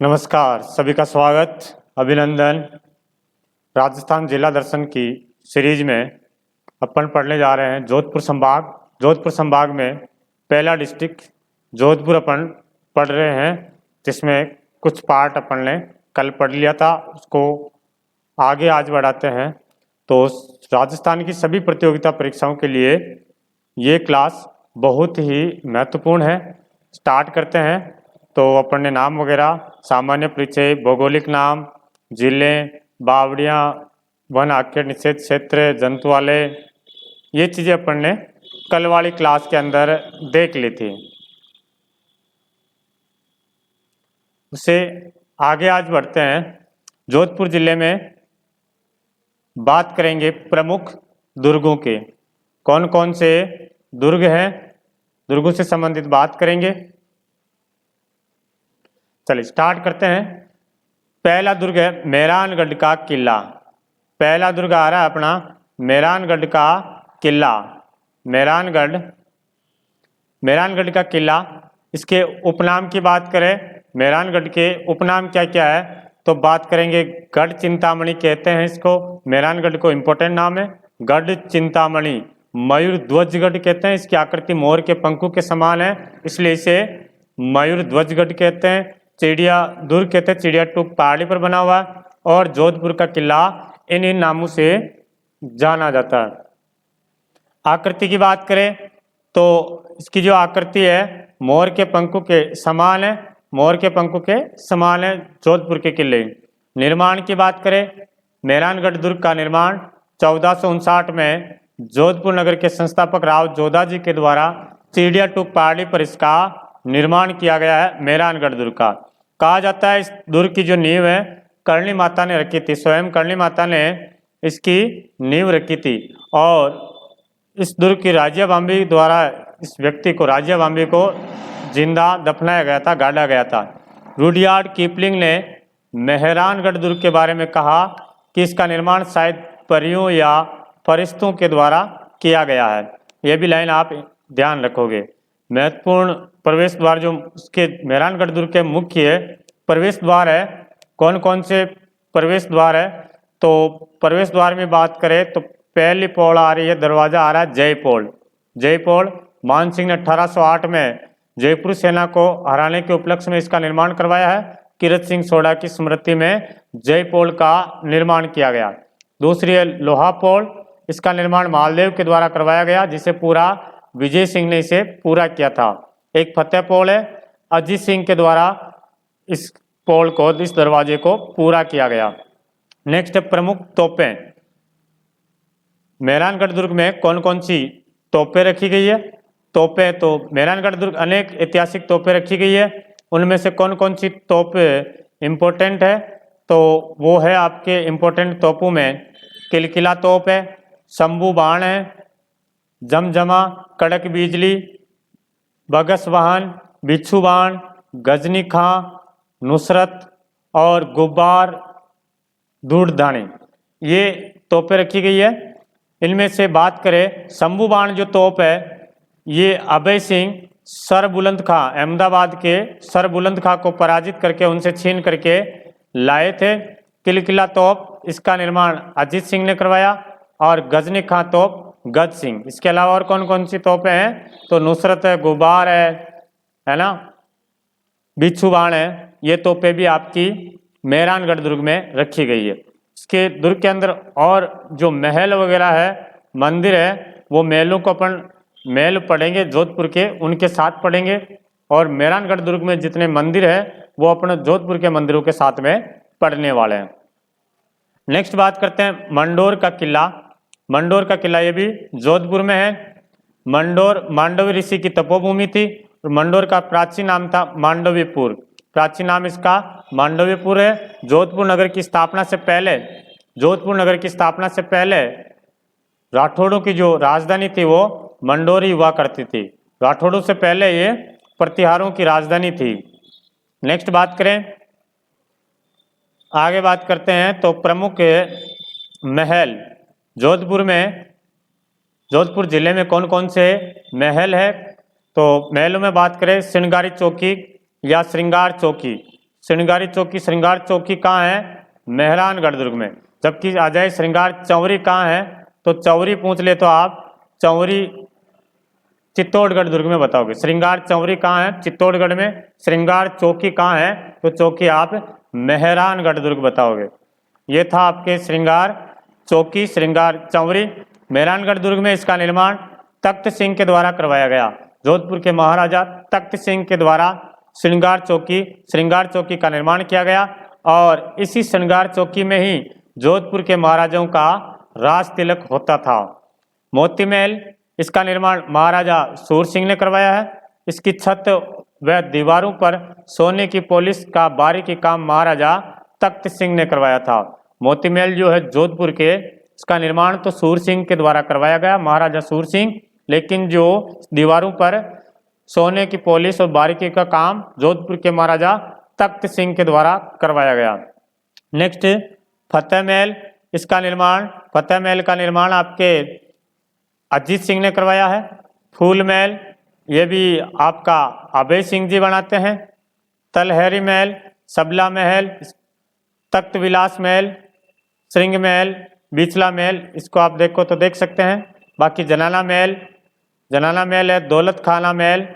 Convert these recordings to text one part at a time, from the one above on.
नमस्कार, सभी का स्वागत, अभिनंदन। राजस्थान जिला दर्शन की सीरीज में अपन पढ़ने जा रहे हैं जोधपुर संभाग। जोधपुर संभाग में पहला डिस्ट्रिक्ट जोधपुर अपन पढ़ रहे हैं, जिसमें कुछ पार्ट अपन ने कल पढ़ लिया था, उसको आगे आज बढ़ाते हैं। तो राजस्थान की सभी प्रतियोगिता परीक्षाओं के लिए ये क्लास बहुत ही महत्वपूर्ण है। स्टार्ट करते हैं। तो अपन ने नाम वगैरह, सामान्य परिचय, भौगोलिक नाम, जिले, बावड़ियाँ, वन आख्य निषेध क्षेत्र, जंतुआलय, ये चीज़ें अपन ने कल वाली क्लास के अंदर देख ली थी। उससे आगे आज बढ़ते हैं। जोधपुर जिले में बात करेंगे प्रमुख दुर्गों के। कौन कौन से दुर्ग हैं, दुर्गों से संबंधित बात करेंगे। चलिए स्टार्ट करते हैं। पहला दुर्ग है मेहरानगढ़ का किला। पहला दुर्ग आ रहा है अपना मेहरानगढ़ का किला। मेहरानगढ़ का किला। इसके उपनाम की बात करें, मेहरानगढ़ के उपनाम क्या क्या है, तो बात करेंगे गढ़ चिंतामणि कहते हैं इसको। मेहरानगढ़ को इम्पोर्टेंट नाम है गढ़ चिंतामणि। मयूर ध्वजगढ़ कहते हैं, इसकी आकृति मोर के पंखों के समान है, इसलिए इसे मयूर ध्वजगढ़ कहते हैं। चिड़िया दुर्ग कहते हैं, चिड़िया टूक पहाड़ी पर बना हुआ है। और जोधपुर का किला इन नामों से जाना जाता है। आकृति की बात करें तो इसकी जो आकृति है मोर के पंखों के समान है, मोर के पंखों के समान है जोधपुर के किले। निर्माण की बात करें, मेहरानगढ़ दुर्ग का निर्माण 1459 में जोधपुर नगर के संस्थापक राव जोधा जी के द्वारा चिड़िया टूक पहाड़ी पर इसका निर्माण किया गया है। मेहरानगढ़ दुर्ग का कहा जाता है इस दुर्ग की जो नींव है करणी माता ने रखी थी, स्वयं करणी माता ने इसकी नींव रखी थी। और इस दुर्ग की राज्य बाम्बी द्वारा इस व्यक्ति को, राज्य बाम्बी को जिंदा दफनाया गया था, गाड़ा गया था। रुडयार्ड कीपलिंग ने मेहरानगढ़ दुर्ग के बारे में कहा कि इसका निर्माण शायद परियों या फरिश्तों के द्वारा किया गया है। यह भी लाइन आप ध्यान रखोगे। महत्वपूर्ण प्रवेश द्वार जो उसके मेहरानगढ़ दुर्ग के मुख्य प्रवेश द्वार है, कौन कौन से प्रवेश द्वार है, तो प्रवेश द्वार में बात करें तो पहली पोल आ रही है, दरवाजा आ रहा है जयपोल। जयपोल मान सिंह ने 1808 में जयपुर सेना को हराने के उपलक्ष्य में इसका निर्माण करवाया है। कीरत सिंह सोढ़ा की स्मृति में जयपोल का निर्माण किया गया। दूसरी है लोहा पोल, इसका निर्माण मालदेव के द्वारा करवाया गया, जिसे पूरा विजय सिंह ने इसे पूरा किया था। एक फतेह पोल है, अजीत सिंह के द्वारा इस पोल को, इस दरवाजे को पूरा किया गया। नेक्स्ट है प्रमुख तोपें। मेहरानगढ़ दुर्ग में कौन कौन सी तोपें रखी गई है। तोपें तो मेहरानगढ़ दुर्ग अनेक ऐतिहासिक तोपें रखी गई है, उनमें से कौन कौन सी तोपें इम्पोर्टेंट है, तो वो है आपके इम्पोर्टेंट तोपों में किलकिला तोप है, शंभू बाण है, जमजमा, कड़क बिजली, बगस वाहन, बिच्छू बाण, गजनी खां, नुसरत और गुब्बार धूड़धानी, ये तोपें रखी गई है। इनमें से बात करें शंभू बाण जो तोप है, ये अभय सिंह सर बुलंद खां, अहमदाबाद के सर बुलंद खां को पराजित करके, उनसे छीन करके लाए थे। किलकिला तोप, इसका निर्माण अजीत सिंह ने करवाया। और गजनी खां तोप गज सिंह। इसके अलावा और कौन कौन सी तोपें हैं, तो नुसरत है, गुब्बार है ना, बिच्छू बाण है, ये तोपें भी आपकी मेहरानगढ़ दुर्ग में रखी गई है। इसके दुर्ग के अंदर और जो महल वगैरह है, मंदिर है, वो महलों को अपन महल पढ़ेंगे जोधपुर के, उनके साथ पढ़ेंगे। और मेहरानगढ़ दुर्ग में जितने मंदिर है वो अपने जोधपुर के मंदिरों के साथ में पढ़ने वाले हैं। नेक्स्ट बात करते हैं मंडोर का किला। मंडोर का किला ये भी जोधपुर में है। मंडोर मांडवी ऋषि की तपोभूमि थी। मंडोर का प्राचीन नाम था मांडवीपुर, प्राचीन नाम इसका मांडवीपुर है। जोधपुर नगर की स्थापना से पहले, जोधपुर नगर की स्थापना से पहले राठौड़ों की जो राजधानी थी वो मंडोर ही हुआ करती थी। राठौड़ों से पहले ये प्रतिहारों की राजधानी थी। नेक्स्ट बात करें, आगे बात करते हैं तो प्रमुख महल जोधपुर में, जोधपुर जिले में कौन कौन से महल है, तो महलों में बात करें श्रृंगारी चौकी या श्रृंगार चौकी। श्रृंगार चौकी कहाँ है? मेहरानगढ़ दुर्ग में। जबकि आ जाए श्रृंगार चौरी कहाँ है, तो चौरी पूछ ले तो आप चौरी चित्तौड़गढ़ दुर्ग में बताओगे। श्रृंगार चौरी कहाँ है? चित्तौड़गढ़ में। श्रृंगार चौकी कहाँ है? तो चौकी आप मेहरानगढ़ दुर्ग बताओगे। ये था आपके श्रृंगार चौकी, श्रृंगार चौरी, मेहरानगढ़ दुर्ग में। इसका निर्माण तख्त सिंह के द्वारा करवाया गया। जोधपुर के महाराजा तख्त सिंह के द्वारा श्रृंगार चौकी का निर्माण किया गया और इसी श्रृंगार चौकी में ही जोधपुर के महाराजाओं का राज तिलक होता था। मोती महल, इसका निर्माण महाराजा सूर सिंह ने करवाया है। इसकी छत व दीवारों पर सोने की पॉलिश का बारीकी काम महाराजा तख्त सिंह ने करवाया था। मोती महल जो है जोधपुर के, इसका निर्माण तो सूर सिंह के द्वारा करवाया गया, महाराजा सूर सिंह, लेकिन जो दीवारों पर सोने की पॉलिश और बारीकी का काम जोधपुर के महाराजा तख्त सिंह के द्वारा करवाया गया। नेक्स्ट फतेह महल, इसका निर्माण, फतेह महल का निर्माण आपके अजीत सिंह ने करवाया है। फूल महल, ये भी आपका अभय सिंह जी बनाते हैं। तलहरी महल, सबला महल, तख्त विलास महल, श्रृंग महल, बिचला महल, इसको आप देखो तो देख सकते हैं। बाकी जनाना महल है, दौलत खाना महल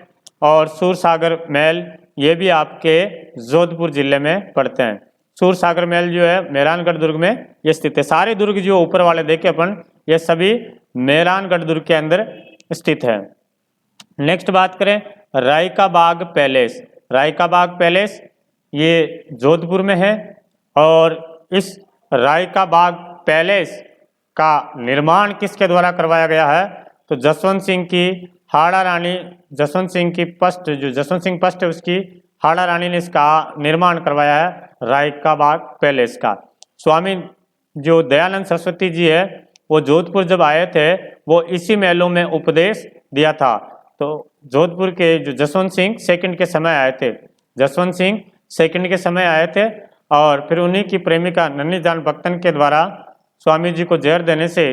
और सूरसागर महल, ये भी आपके जोधपुर जिले में पड़ते हैं। सूरसागर महल जो है मेहरानगढ़ दुर्ग में ये स्थित है। सारे दुर्ग जो ऊपर वाले देखे अपन, ये सभी मेहरानगढ़ दुर्ग के अंदर स्थित है। नेक्स्ट बात करें राय का बाग पैलेस। राय का बाग पैलेस ये जोधपुर में है और इस राय का बाग पैलेस का निर्माण किसके द्वारा करवाया गया है? तो जसवंत सिंह की हाड़ा रानी, जसवंत सिंह की पष्ट, जो जसवंत सिंह पष्ट है उसकी हाड़ा रानी ने इसका निर्माण करवाया है, राय का बाग पैलेस का। स्वामी जो दयानंद सरस्वती जी है वो जोधपुर जब आए थे वो इसी महलों में उपदेश दिया था। तो जोधपुर के जो जसवंत सिंह सेकंड के समय आए थे, जसवंत सिंह सेकंड के समय आए थे और फिर उन्हीं की प्रेमिका नन्ही जान बख्तन के द्वारा स्वामी जी को जहर देने से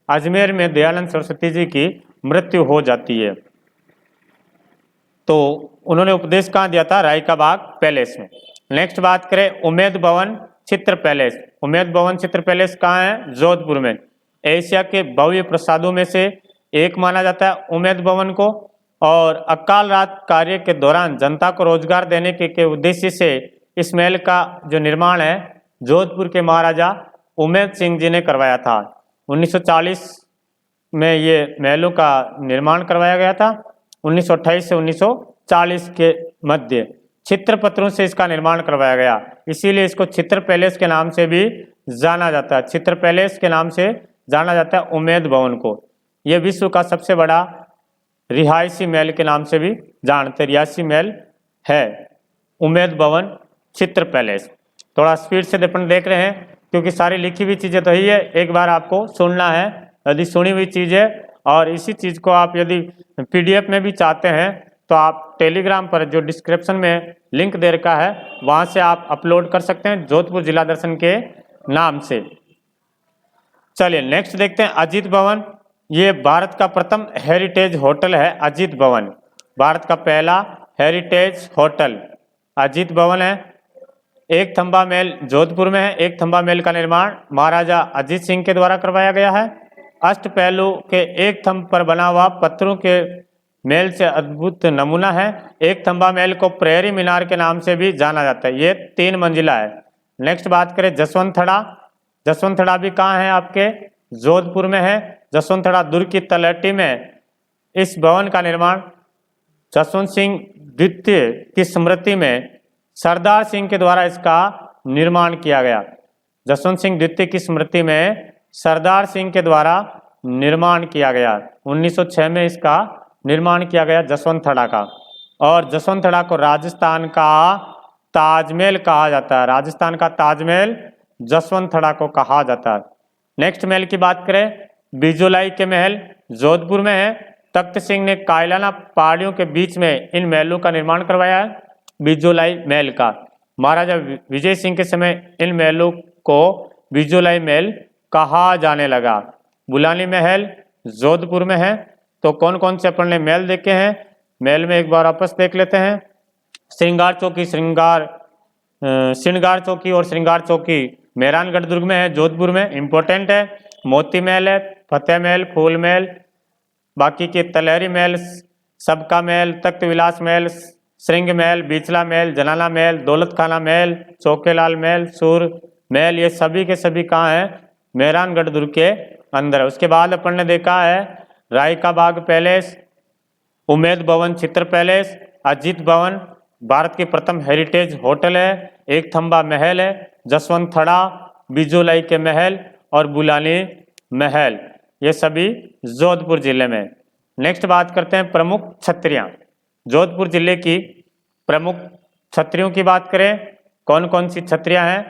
अजमेर में दयानंद सरस्वती जी की मृत्यु हो जाती है। तो उन्होंने उपदेश कहाँ दिया था? राय का बाग पैलेस में। नेक्स्ट बात करें उम्मेद भवन चित्र पैलेस। उम्मेद भवन चित्र पैलेस कहाँ है? जोधपुर में। एशिया के भव्य प्रसादों में से एक माना जाता है उम्मेद भवन को और अकाल रात कार्य के दौरान जनता को रोजगार देने के उद्देश्य से इस महल का जो निर्माण है जोधपुर के महाराजा उम्मेद सिंह जी ने करवाया था। 1940 में ये महलों का निर्माण करवाया गया था। 1928 से 1940 के मध्य चित्रपत्रों से इसका निर्माण करवाया गया, इसीलिए इसको चित्र पैलेस के नाम से भी जाना जाता है। चित्र पैलेस के नाम से जाना जाता है उम्मेद भवन को। यह विश्व का सबसे बड़ा रिहायशी महल के नाम से भी जानते, रिहायशी महल है उम्मेद भवन चित्र पैलेस। थोड़ा स्पीड से अपन देख रहे हैं क्योंकि सारी लिखी हुई चीज़ें तो ही है, एक बार आपको सुनना है। यदि सुनी हुई चीज़ है और इसी चीज़ को आप यदि PDF में भी चाहते हैं तो आप टेलीग्राम पर जो डिस्क्रिप्शन में लिंक दे रखा है वहाँ से आप अपलोड कर सकते हैं जोधपुर जिला दर्शन के नाम से। चलिए नेक्स्ट देखते हैं अजीत भवन। ये भारत का प्रथम हेरिटेज होटल है अजीत भवन। भारत का पहला हेरिटेज होटल अजीत भवन है। एक थंबा महल जोधपुर में है। एक थंबा महल का निर्माण महाराजा अजीत सिंह के द्वारा करवाया गया है। अष्ट पहलू के एक थंब पर बना हुआ पत्थरों के महल से अद्भुत नमूना है। एक थंबा महल को प्रहरी मीनार के नाम से भी जाना जाता है। ये 3 मंजिला है। नेक्स्ट बात करें जसवंतथड़ा। जसवंतथड़ा भी कहाँ है? आपके जोधपुर में है। जसवंतथड़ा दुर्ग की तलहटी में इस भवन का निर्माण जसवंत सिंह द्वितीय की स्मृति में सरदार सिंह के द्वारा इसका निर्माण किया गया। जसवंत सिंह द्वितीय की स्मृति में सरदार सिंह के द्वारा निर्माण किया गया। 1906 में इसका निर्माण किया गया जसवंतथड़ा का। और जसवंतथड़ा को राजस्थान का ताजमहल कहा जाता है। राजस्थान का ताजमहल जसवंतथड़ा को कहा जाता है। नेक्स्ट महल की बात करें बिजोलाई के महल जोधपुर में है। तख्त सिंह ने कायलाना पहाड़ियों के बीच में इन महलों का निर्माण करवाया है। बिजोलाई महल का महाराजा विजय सिंह के समय इन महलों को बिजोलाई महल कहा जाने लगा। बुलानी महल जोधपुर में है। तो कौन कौन से अपन ने महल देखे हैं? महल में एक बार वापस देख लेते हैं। श्रृंगार चौकी श्रृंगार श्रृंगार चौकी और श्रृंगार चौकी मेहरानगढ़ दुर्ग में है, जोधपुर में, इंपॉर्टेंट है। मोती महल है, फतेह महल, फूल महल, बाकी के तलहरी महल, सबका महल, तख्त विलास महल, श्रृंग महल, बीचला महल, जनाला महल, दौलत खाना महल, चौकेलाल महल, सूर महल, ये सभी के सभी कहाँ हैं? मेहरानगढ़ दुर्ग के अंदर है। उसके बाद अपन ने देखा है राय का बाग पैलेस, उमेद भवन चित्र पैलेस, अजीत भवन भारत के प्रथम हेरिटेज होटल है, एक थंबा महल है, जसवंत थड़ा, बिजोलाई के महल और बुलानी महल, ये सभी जोधपुर जिले में। नेक्स्ट बात करते हैं प्रमुख छत्रियां। जोधपुर जिले की प्रमुख छत्रियों की बात करें, कौन कौन सी छत्रियां हैं?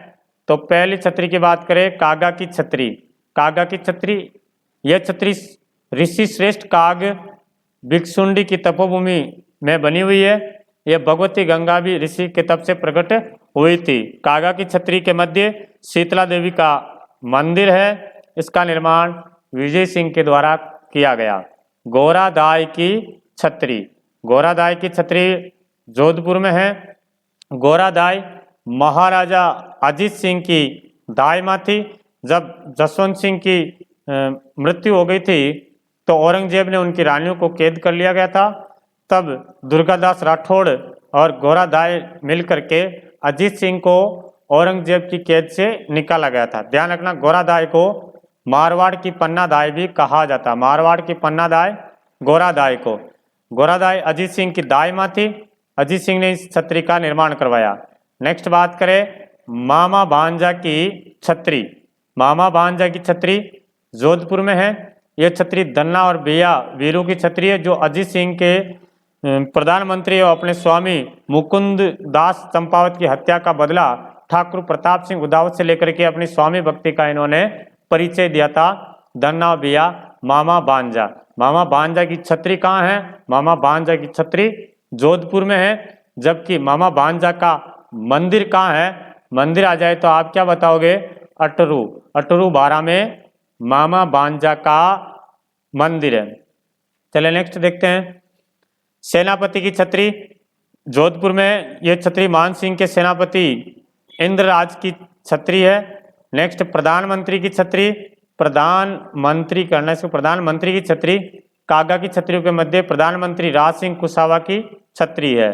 तो पहली छत्री की बात करें कागा की छत्री। कागा की छत्री, यह छत्री ऋषि श्रेष्ठ काग भिक्षुंडी की तपोभूमि में बनी हुई है। यह भगवती गंगा भी ऋषि के तप से प्रकट हुई थी। कागा की छत्री के मध्य शीतला देवी का मंदिर है। इसका निर्माण विजय सिंह के द्वारा किया गया। गोरादाय की छत्री, गोरादाय की छत्री जोधपुर में है। गोरादाय महाराजा अजीत सिंह की दाई मां थी। जब जसवंत सिंह की मृत्यु हो गई थी तो औरंगजेब ने उनकी रानियों को कैद कर लिया गया था। तब दुर्गादास राठौड़ और गोरादाय मिलकर के अजीत सिंह को औरंगजेब की कैद से निकाला गया था। ध्यान रखना, गोरादाय को मारवाड़ की पन्नादाय भी कहा जाता। मारवाड़ की पन्नादाय गोरादाय को। गोरादाय अजीत सिंह की दाई मां थी। अजीत सिंह ने इस छत्री का निर्माण करवाया। नेक्स्ट बात करें मामा भांजा की छत्री। मामा भांजा की छत्री जोधपुर में है। यह छत्री धन्ना और बिया वीरों की छत्री है, जो अजीत सिंह के प्रधानमंत्री और अपने स्वामी मुकुंद दास चंपावत की हत्या का बदला ठाकुर प्रताप सिंह उदावत से लेकर के अपनी स्वामी भक्ति का इन्होंने परिचय दिया था। धन्ना और बिया मामा भांजा। मामा भांजा की छत्री कहाँ है? मामा भांजा की छत्री जोधपुर में है। जबकि मामा भांजा का मंदिर कहाँ है? मंदिर आ जाए तो आप क्या बताओगे? अटरू। अटरू बारा में मामा भांजा का मंदिर है। चले नेक्स्ट देखते हैं सेनापति की छत्री जोधपुर में। यह छत्री मान सिंह के सेनापति इंद्रराज की छत्री है। नेक्स्ट प्रधानमंत्री की छत्री। प्रधानमंत्री करना इसको, प्रधानमंत्री की छत्री कागा की छत्रियों के मध्य प्रधानमंत्री राज सिंह कुशावा की छत्री है।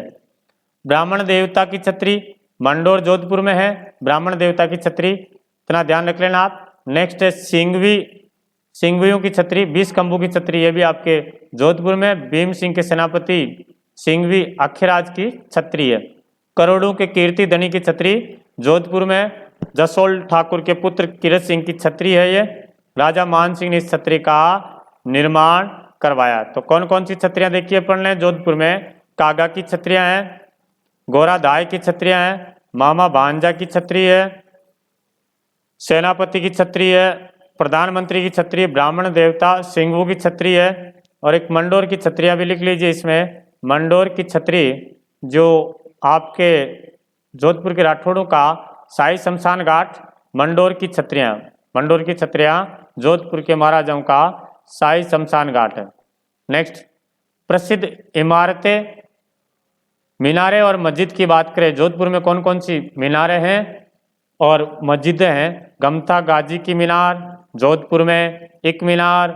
ब्राह्मण देवता की छत्री मंडोर जोधपुर में है। ब्राह्मण देवता की छत्री इतना ध्यान रख लेना आप। नेक्स्ट है सिंघवी, सिंघवियों की छत्री 20 खंभों की छत्री, ये भी आपके जोधपुर में भीम सिंह के सेनापति सिंघवी अखिराज की छत्री है। करोड़ों के कीर्ति धनी की छत्री जोधपुर में जसोल ठाकुर के पुत्र किरत सिंह की छत्री है। ये राजा मान सिंह ने इस छत्री का निर्माण करवाया। तो कौन कौन सी छत्रियां देखिए अपन ने जोधपुर में? कागा की छत्रियां हैं, गोरादाय की छत्रियां हैं, मामा भांजा की छत्री है, सेनापति की छत्री है, प्रधानमंत्री की छत्री, ब्राह्मण देवता सिंघू की छत्री है, और एक मंडोर की छत्रियां भी लिख लीजिए इसमें। मंडोर की छत्री जो आपके जोधपुर के राठौड़ों का शाही शमशान घाट मंडोर की छत्रियां, मंडोर की छत्रियां जोधपुर के महाराजाओं का शाही शमशान घाट है। नेक्स्ट प्रसिद्ध इमारतें, मीनारे और मस्जिद की बात करें, जोधपुर में कौन कौन सी मीनारें हैं और मस्जिदें हैं? गमथा गाजी की मीनार जोधपुर में, एक मीनार,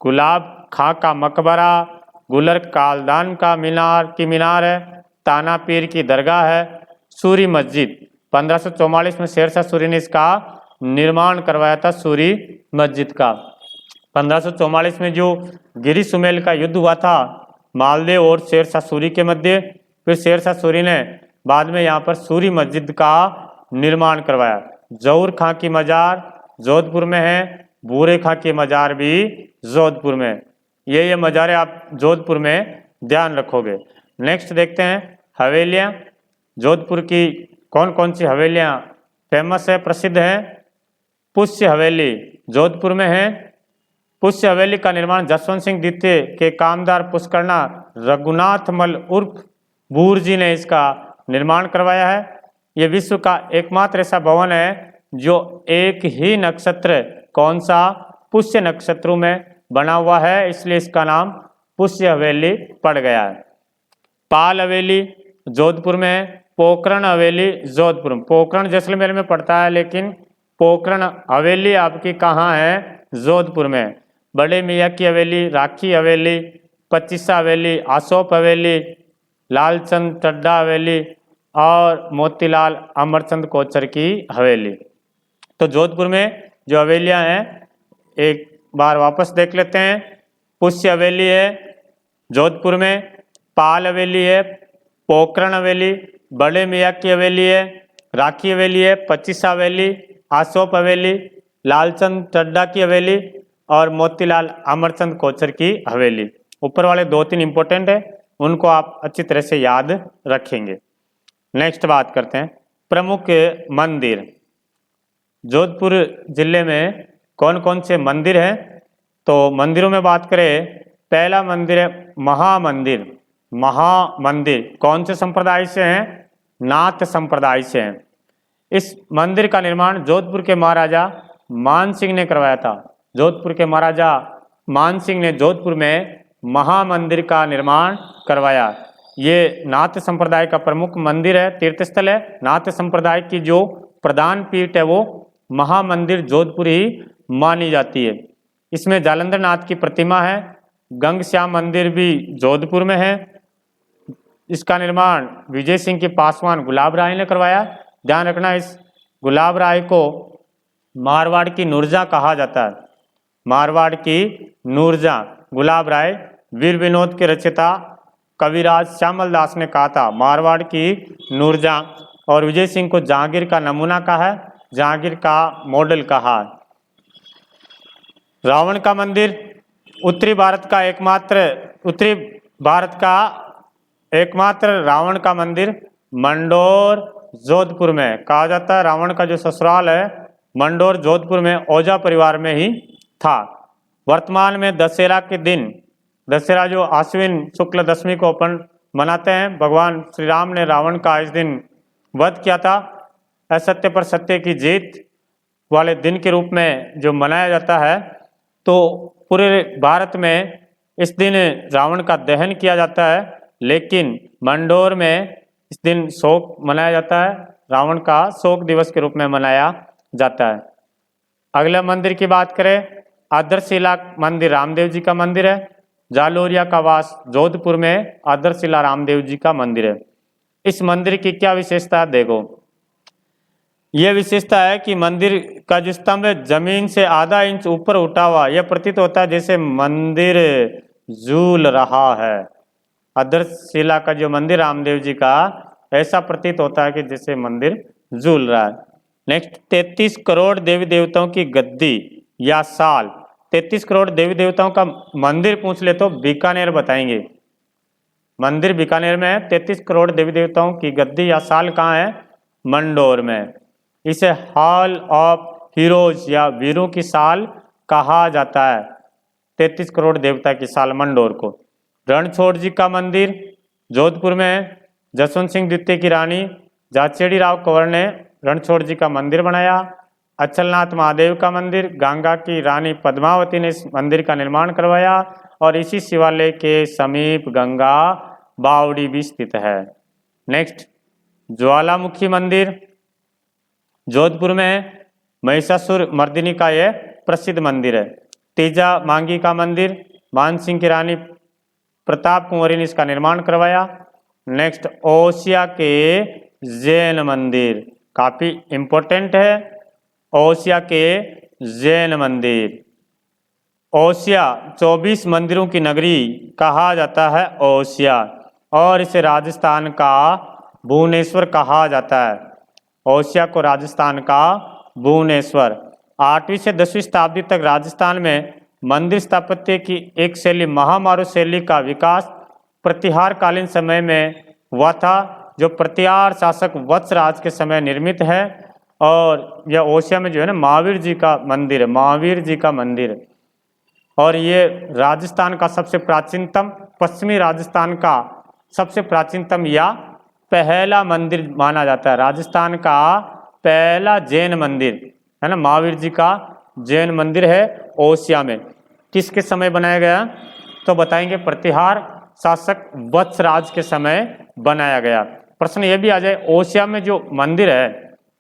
गुलाब खां का मकबरा, गुलर कालदान का मीनार की मीनार है, ताना पीर की दरगाह है, सूरी मस्जिद 1544 में शेरशाह सूरी ने इसका निर्माण करवाया था। सूरी मस्जिद का 1544 में जो गिरी सुमेल का युद्ध हुआ था मालदेव और शेरशाह सूरी के मध्य, फिर शेरशाह सूरी ने बाद में यहाँ पर सूरी मस्जिद का निर्माण करवाया। जौहर खां की मजार जोधपुर में है, बूरे खां की मजार भी जोधपुर में। ये मजारें आप जोधपुर में ध्यान रखोगे। नेक्स्ट देखते हैं हवेलियाँ। जोधपुर की कौन कौन सी हवेलियाँ फेमस है, प्रसिद्ध है? पुष्य हवेली जोधपुर में है। पुष्य हवेली का निर्माण जसवंत सिंह द्वितीय के कामदार पुष्करना रघुनाथ मल उर्फ बूर जी ने इसका निर्माण करवाया है। ये विश्व का एकमात्र ऐसा भवन है जो एक ही नक्षत्र, कौन सा? पुष्य नक्षत्रों में बना हुआ है, इसलिए इसका नाम पुष्य हवेली पड़ गया है। पाल हवेली जोधपुर में है। पोखरण हवेली जोधपुर। पोखरण जैसलमेर में पड़ता है, लेकिन पोखरण हवेली आपकी कहाँ है? जोधपुर में। बड़े मियाँ की हवेली, राखी हवेली, पच्चीसा हवेली, अशोक हवेली, लालचंद टड्डा हवेली और मोतीलाल अमरचंद कोचर की हवेली। तो जोधपुर में जो हवेलियां हैं एक बार वापस देख लेते हैं। पुष्य हवेली है जोधपुर में, पाल हवेली है, पोखरण हवेली, बड़े मियाँ की हवेली है, राखी हवेली है, पच्चीसा हवेली, अशोक हवेली, लालचंद टड्डा की हवेली और मोतीलाल अमरचंद कोचर की हवेली। ऊपर वाले 2-3 इंपॉर्टेंट है, उनको आप अच्छी तरह से याद रखेंगे। नेक्स्ट बात करते हैं प्रमुख मंदिर। जोधपुर जिले में कौन कौन से मंदिर हैं? तो मंदिरों में बात करें, पहला मंदिर है महामंदिर। महामंदिर कौन से संप्रदाय से हैं? नाथ संप्रदाय से हैं। इस मंदिर का निर्माण जोधपुर के महाराजा मान सिंह ने करवाया था। जोधपुर के महाराजा मान सिंह ने जोधपुर में महामंदिर का निर्माण करवाया। ये नाथ संप्रदाय का प्रमुख मंदिर है, तीर्थस्थल है। नाथ संप्रदाय की जो प्रधान पीठ है वो महामंदिर जोधपुर ही मानी जाती है। इसमें जालंधर नाथ की प्रतिमा है। गंगश्याम मंदिर भी जोधपुर में है। इसका निर्माण विजय सिंह के पासवान गुलाब राय ने करवाया। ध्यान रखना, इस गुलाब राय को मारवाड़ की नूरजहां कहा जाता है। मारवाड़ की नूरजहां गुलाब राय वीर विनोद के रचयिता कविराज श्यामल दास ने कहा था मारवाड़ की नूरजहां, और विजय सिंह को जहांगीर का नमूना कहा है, जहांगीर का मॉडल कहा। रावण का मंदिर उत्तरी भारत का एकमात्र रावण का मंदिर मंडोर जोधपुर में कहा जाता है। रावण का जो ससुराल है मंडोर जोधपुर में ओझा परिवार में ही था। वर्तमान में दशहरा के दिन, दशहरा जो आश्विन शुक्ल दशमी को अपन मनाते हैं, भगवान श्री राम ने रावण का इस दिन वध किया था। असत्य पर सत्य की जीत वाले दिन के रूप में जो मनाया जाता है, तो पूरे भारत में इस दिन रावण का दहन किया जाता है, लेकिन मंडोर में इस दिन शोक मनाया जाता है। रावण का शोक दिवस के रूप में मनाया जाता है। अगले मंदिर की बात करें, आदर्शिला मंदिर रामदेव जी का मंदिर है। जालोरिया का वास जोधपुर में आदर्शिला रामदेव जी का मंदिर है। इस मंदिर की क्या विशेषता है? देखो, यह विशेषता है कि मंदिर का जो स्तंभ है जमीन से आधा इंच ऊपर उठा हुआ, यह प्रतीत होता है जैसे मंदिर झूल रहा है। आदर्शिला का जो मंदिर रामदेव जी का, ऐसा प्रतीत होता है कि जैसे मंदिर झूल रहा है। नेक्स्ट, 33 करोड़ देवी देवताओं की गद्दी या साल। 33 करोड़ देवी देवताओं का मंदिर पूछ ले तो बीकानेर बताएंगे। मंदिर बीकानेर में है। 33 करोड़ देवी देवताओं की गद्दी या साल कहाँ है? मंडोर में। इसे हॉल ऑफ हीरोज या वीरों की साल कहा जाता है। 33 करोड़ देवता की साल मंडोर को। रणछोड़ जी का मंदिर जोधपुर में है। जसवंत सिंह द्वितीय की रानी जाचेड़ी राव कंवर ने रणछोड़ जी का मंदिर बनाया। अचलनाथ महादेव का मंदिर, गंगा की रानी पद्मावती ने इस मंदिर का निर्माण करवाया और इसी शिवालय के समीप गंगा बावड़ी भी स्थित है। नेक्स्ट, ज्वालामुखी मंदिर जोधपुर में है। महिषासुर मर्दिनी का यह प्रसिद्ध मंदिर है। तीजा मांगी का मंदिर मानसिंह की रानी प्रताप कुंवरी ने इसका निर्माण करवाया। नेक्स्ट, ओसिया के जैन मंदिर काफी इंपॉर्टेंट है। ओसिया के जैन मंदिर, ओसिया 24 मंदिरों की नगरी कहा जाता है ओसिया, और इसे राजस्थान का भुवनेश्वर कहा जाता है। ओसिया को राजस्थान का भुवनेश्वर। 8वीं से 10वीं शताब्दी तक राजस्थान में मंदिर स्थापत्य की एक शैली महामारू शैली का विकास प्रतिहार कालीन समय में हुआ था, जो प्रतिहार शासक वत्सराज के समय निर्मित है। और यह ओसिया में जो है ना महावीर जी का मंदिर है, महावीर जी का मंदिर। और ये राजस्थान का सबसे प्राचीनतम, पश्चिमी राजस्थान का सबसे प्राचीनतम या पहला मंदिर माना जाता है। राजस्थान का पहला जैन मंदिर है ना, महावीर जी का जैन मंदिर है ओसिया में। किसके समय बनाया गया? तो बताएंगे प्रतिहार शासक वत्सराज के समय बनाया गया। प्रश्न ये भी आ जाए ओसिया में जो मंदिर है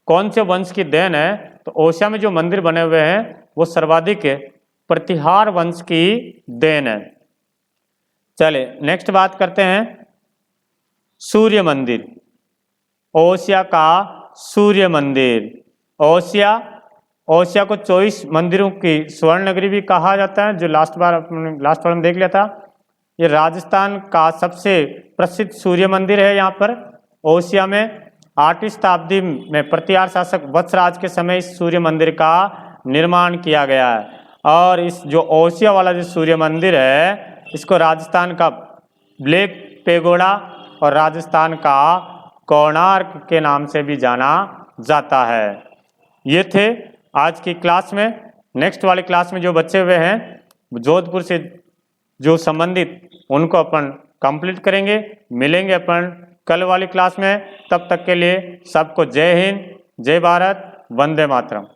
कौन से वंश की देन है, तो ओसिया में जो मंदिर बने हुए हैं वो सर्वाधिक प्रतिहार वंश की देन है। चलिए नेक्स्ट बात करते हैं सूर्य मंदिर। ओसिया का सूर्य मंदिर, ओसिया को 24 मंदिरों की स्वर्ण नगरी भी कहा जाता है, जो लास्ट बार में देख लिया था। ये राजस्थान का सबसे प्रसिद्ध सूर्य मंदिर है। यहाँ पर ओसिया में 8वीं शताब्दी में प्रतिहार शासक वत्सराज के समय इस सूर्य मंदिर का निर्माण किया गया है। और इस जो ओसिया वाला जो सूर्य मंदिर है इसको राजस्थान का ब्लैक पेगोडा और राजस्थान का कोणार्क के नाम से भी जाना जाता है। ये थे आज की क्लास में। नेक्स्ट वाली क्लास में जो बच्चे हुए हैं जोधपुर से जो संबंधित उनको अपन कंप्लीट करेंगे। मिलेंगे अपन कल वाली क्लास में। तब तक के लिए सबको जय हिंद, जय भारत, वंदे मातरम।